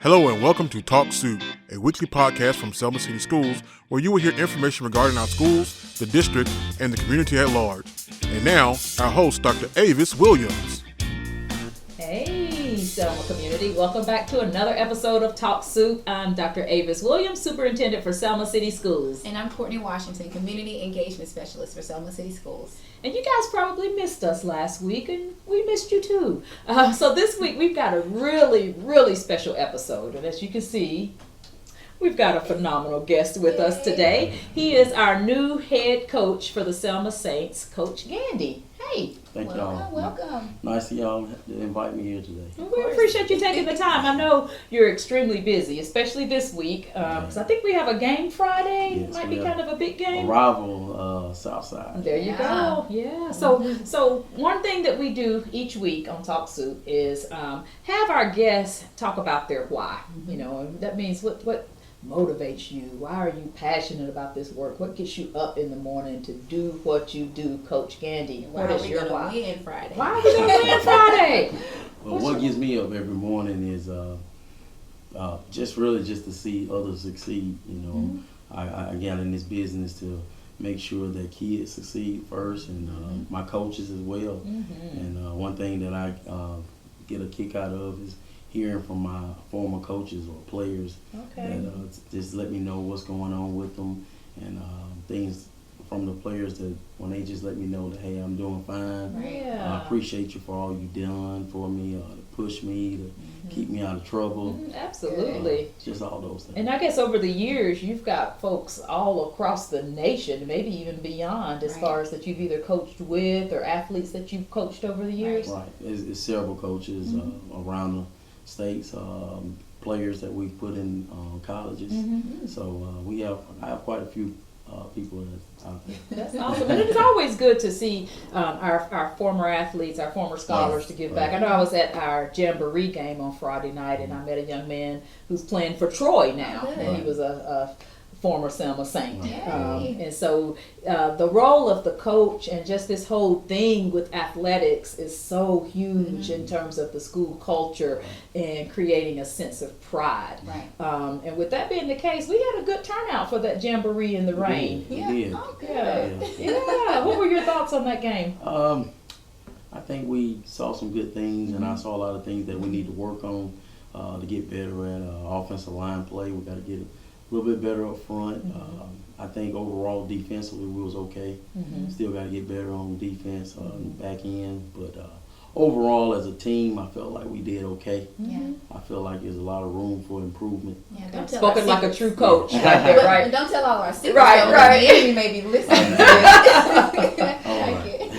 Hello and welcome to Talk Soup, a weekly podcast from Selma City Schools where you will hear information regarding our schools, the district, and the community at large. And now, our host, Dr. Avis Williams. Hey, Selma community. Welcome back to another episode of Talk Soup. I'm Dr. Avis Williams, Superintendent for Selma City Schools. And I'm Courtney Washington, Community Engagement Specialist for Selma City Schools. And you guys probably missed us last week, and we missed you too. So this week we've got a really special episode. And as you can see, we've got a phenomenal guest with us today. He is our new head coach for the Selma Saints, Coach Gandy. Hey. Thank y'all. Welcome. Nice of y'all to invite me here today. Well, we appreciate you taking the time. I know you're extremely busy, especially this week. Because I think we have a game Friday. Yes, Might be kind of a big game. Arrival, Southside. There you go. Yeah. So one thing that we do each week on Talk Soup is have our guests talk about their why. You know, and that means what motivates you. Why are you passionate about this work? What gets you up in the morning to do what you do, Coach Gandy? What is your why? Win Friday? Why are we going to win Friday? Well, what gets me up every morning is just to see others succeed. You know, I got in this business to make sure that kids succeed first, and my coaches as well. And one thing that I get a kick out of is hearing from my former coaches or players that just let me know what's going on with them, and things from the players that when they just let me know that, hey, I'm doing fine. Yeah. I appreciate you for all you've done for me, to push me, to keep me out of trouble. Absolutely. Just all those things. And I guess over the years, you've got folks all across the nation, maybe even beyond, as far as that you've either coached with or athletes that you've coached over the years. Right. It's several coaches around the states, players that we've put in colleges. So I have quite a few people out there. That's awesome. And it's always good to see our former athletes, our former scholars to give back. I know I was at our Jamboree game on Friday night, and I met a young man who's playing for Troy now, and he was a former Selma Saint. And so the role of the coach and just this whole thing with athletics is so huge in terms of the school culture and creating a sense of pride. And with that being the case, we had a good turnout for that Jamboree in the rain. We did. Oh, good. Yeah. What were your thoughts on that game? I think we saw some good things, and I saw a lot of things that we need to work on to get better at. Offensive line play, we got to get a little bit better up front. I think overall defensively we was okay. Still got to get better on defense, back end. But overall as a team, I felt like we did okay. I feel like there's a lot of room for improvement. Don't tell Spoken our like a secrets. true coach right there, right? And don't tell all our secrets. Right. The enemy may be listening to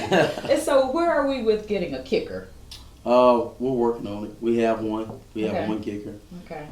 this. And so where are we with getting a kicker? We're working on it. We have one. We have one kicker. Okay.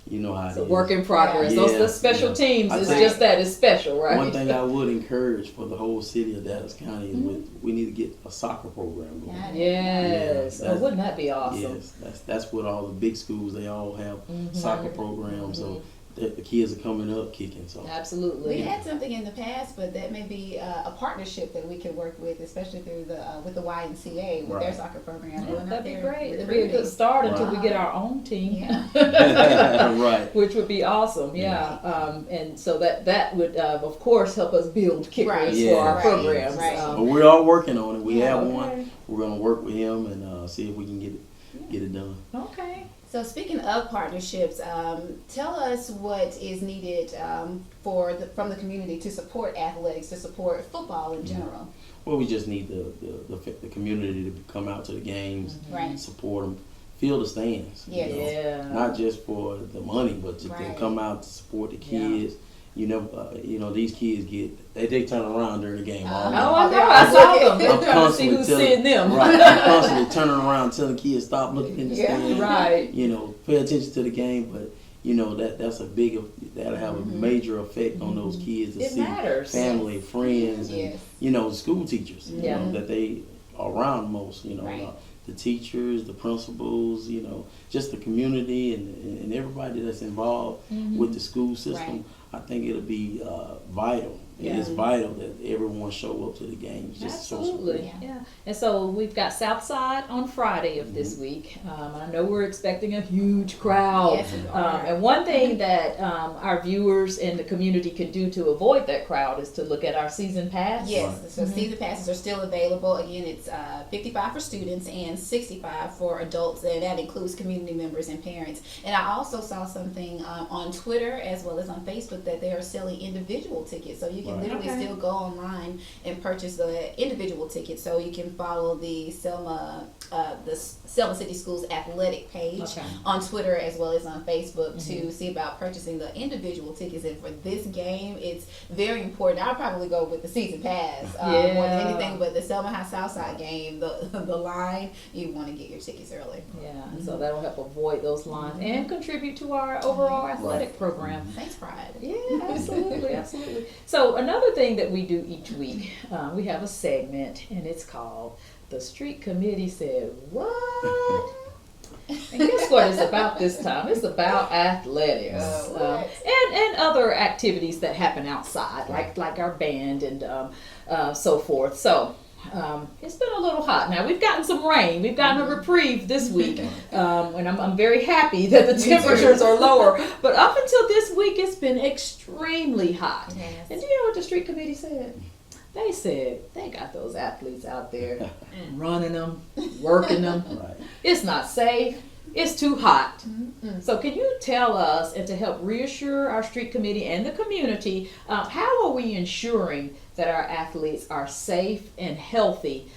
You know how it So is. work in progress. Those the special teams is just that. It's special, right? One thing I would encourage for the whole city of Dallas County is we need to get a soccer program going. Yes. Yeah, Wouldn't that be awesome? Yes, that's what all the big schools, they all have soccer programs. So the kids are coming up kicking. So Absolutely. We had something in the past, but that may be a partnership that we could work with, especially through with the YMCA with their soccer program. That'd be great. It'd be a good start until we get our own team. right. Which would be awesome, and so that would, of course, help us build kickers for our programs. But we're all working on it. We have one. We're going to work with him and see if we can get it done. Okay. So speaking of partnerships, tell us what is needed from the community to support athletics, to support football in general. Well, we just need the community to come out to the games, support them, fill the stands. Not just for the money, but to come out to support the kids. You know, these kids they turn around during the game. I know. I saw them. They're I'm trying to see who's seeing them. Right. I'm constantly turning around telling kids stop looking in the stand. Right. You know, pay attention to the game, but you know that'll have a major effect on those kids to see family, friends, and you know, school teachers. You know, that they are around most. You know, the teachers, the principals, you know, just the community and everybody that's involved with the school system. I think it'll be vital. Yeah. It is vital that everyone show up to the games. Just to show support. Absolutely, yeah. And so we've got Southside on Friday of this week. I know we're expecting a huge crowd. Yes, we are. And one thing that our viewers in the community can do to avoid that crowd is to look at our season pass. Yes, so season passes are still available. Again, it's $55 for students and $65 for adults, and that includes community members and parents. And I also saw something on Twitter as well as on Facebook that they are selling individual tickets. So you can literally still go online and purchase the individual ticket. So you can follow the Selma City Schools athletic page on Twitter as well as on Facebook to see about purchasing the individual tickets. And for this game, it's very important. I'll probably go with the season pass more than anything, but the Selma High Southside game, the line, you want to get your tickets early. Yeah, and so that'll help avoid those lines and contribute to our overall athletic program. Thanks, Pride. Yeah, absolutely, absolutely. So another thing that we do each week, we have a segment, and it's called "The Street Committee Said What." And guess what it's about this time? It's about athletics and other activities that happen outside, like our band and so forth. So. It's been a little hot. Now we've gotten some rain. We've gotten a reprieve this week, and I'm very happy that the temperatures are lower. But up until this week, it's been extremely hot. Yes. And do you know what the street committee said? They said they got those athletes out there running them, working them. It's not safe. It's too hot. So can you tell us, and to help reassure our street committee and the community, how are we ensuring that our athletes are safe and healthy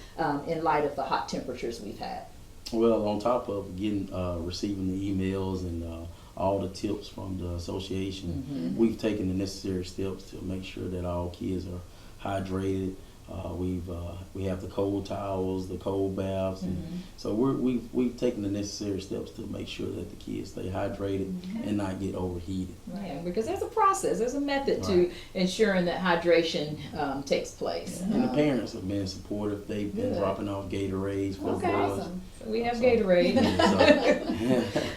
in light of the hot temperatures we've had? Well, on top of getting receiving the emails and all the tips from the association, we've taken the necessary steps to make sure that all kids are hydrated. We have the cold towels, the cold baths, and so we've taken the necessary steps to make sure that the kids stay hydrated and not get overheated. Yeah, because there's a process, there's a method to ensuring that hydration takes place. And the parents have been supportive. They've been dropping off Gatorades for the boys. Awesome. So we have Gatorade.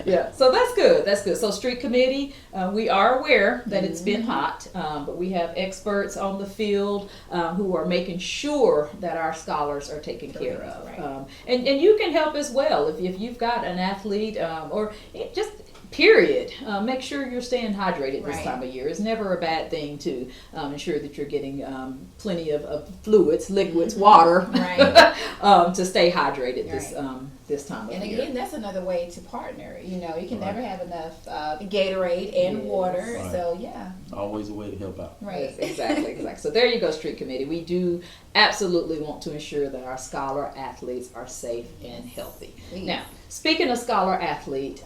Yeah, so that's good. That's good. So street committee, we are aware that it's been hot, but we have experts on the field who are making sure that our scholars are taken care of. And you can help as well if you've got an athlete or just period. Make sure you're staying hydrated this time of year. It's never a bad thing to ensure that you're getting plenty of fluids, liquids, water to stay hydrated this time of year. And again, that's another way to partner. You know, you can never have enough Gatorade and water. So always a way to help out. Yes, exactly. So there you go, street committee. We do absolutely want to ensure that our scholar athletes are safe and healthy. Now, speaking of scholar athlete,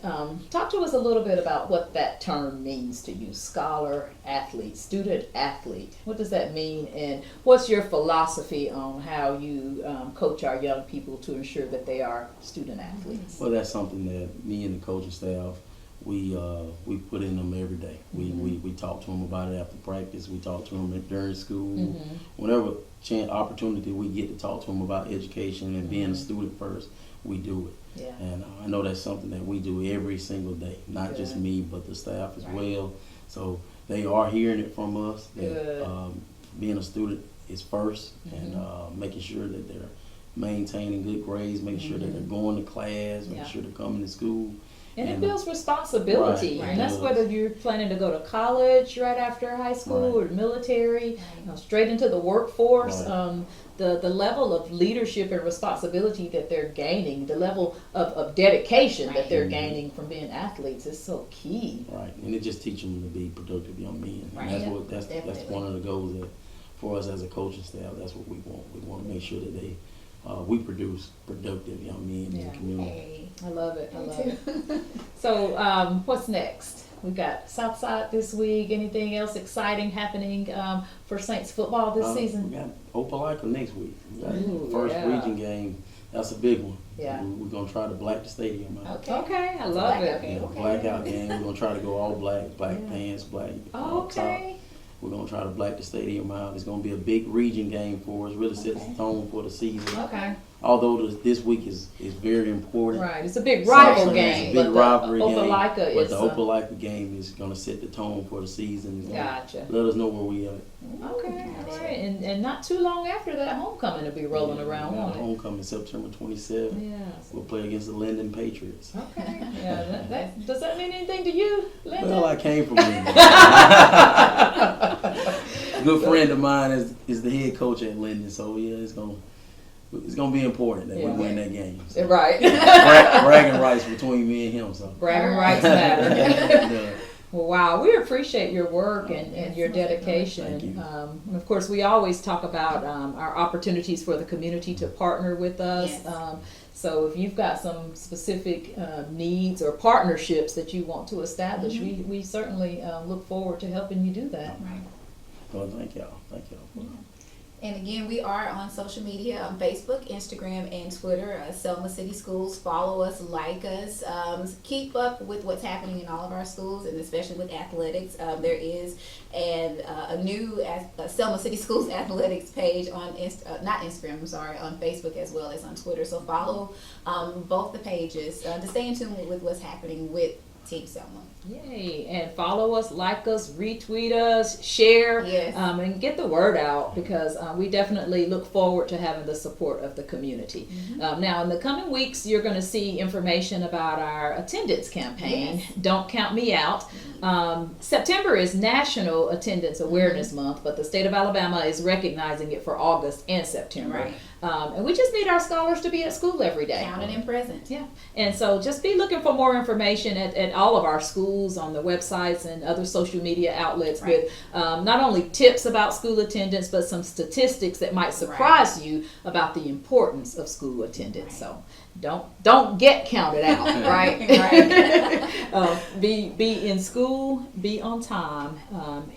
talk to us a little bit about what that term means to you, scholar athlete, student athlete. What does that mean, and what's your philosophy on how you coach our young people to ensure that they are student athletes? Well, that's something that me and the coaching staff, we put in them every day. We talk to them about it after practice. We talk to them during school. Whenever opportunity we get to talk to them about education and being a student first, we do it. And I know that's something that we do every single day, not just me, but the staff as well. So they are hearing it from us that being a student is first, and making sure that they're maintaining good grades, making sure that they're going to class, making sure they're coming to school. And it builds responsibility, and that's whether you're planning to go to college right after high school or military, straight into the workforce. The level of leadership and responsibility that they're gaining, the level of dedication that they're gaining from being athletes is so key. And it just teaches them to be productive young men. And that's one of the goals that for us as a coaching staff, that's what we want. We want to make sure that we produce productive young men in the community. I love it. I love it. So what's next? We've got Southside this week. Anything else exciting happening for Saints football this season? We got Opelika next week. We got the first region game. That's a big one. We're going to try to black the stadium out. Okay, I love it. Blackout game. We're going to try to go all black pants, black top. We're going to try to black the stadium out. It's going to be a big region game for us. Really sets the tone for the season. although this week is very important. Right, it's a big rival game. It's a big rivalry game. Opelika but the Opelika game is going to set the tone for the season. Gotcha. Let us know where we are. Okay, all right. And not too long after that, homecoming will be rolling around, won't it? Homecoming September 27th. Yes. We'll play against the Linden Patriots. Okay. Yeah. Does that mean anything to you, Linda? Well, I came from Linden. A good friend of mine is the head coach at Linden, so yeah, it's gonna be important that we win that game. So. Right. Bragging rights between me and him. So Bragging rights matter. yeah. Well, wow, we appreciate your work and your dedication. Thank you. And of course, we always talk about our opportunities for the community to partner with us. Yes. So if you've got some specific needs or partnerships that you want to establish, we certainly look forward to helping you do that. Right. Well, thank y'all. Thank y'all. And again, we are on social media on Facebook, Instagram, and Twitter. Selma City Schools. Follow us, like us. Keep up with what's happening in all of our schools, and especially with athletics. There is a new Selma City Schools athletics page on on Facebook as well as on Twitter. So follow both the pages to stay in tune with what's happening with Team Selma. Yay, and follow us, like us, retweet us, share, Yes. And get the word out, because we definitely look forward to having the support of the community. Now, in the coming weeks, you're going to see information about our attendance campaign. Yes. Don't count me out. September is National Attendance Awareness Month, but the state of Alabama is recognizing it for August and September. Right. And we just need our scholars to be at school every day. Counted and present. Yeah, and so just be looking for more information at all of our schools, on the websites and other social media outlets, Right. with not only tips about school attendance, but some statistics that might surprise you about the importance of school attendance. Right. So don't get counted out, right? Right. Be in school, be on time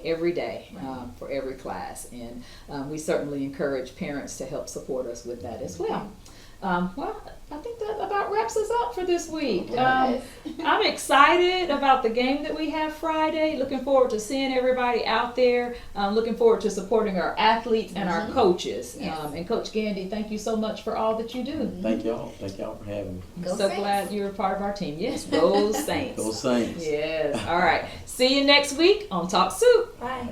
every day for every class, and we certainly encourage parents to help support us with that as well. Well, I think that about wraps us up for this week. I'm excited about the game that we have Friday. Looking forward to seeing everybody out there. Looking forward to supporting our athletes and our coaches. Yes. And Coach Gandy, thank you so much for all that you do. Thank y'all. Thank y'all for having me. Go so Saints. glad you're a part of our team. Yes, go Saints. Go Saints. Yes. All right. See you next week on Talk Soup. Bye.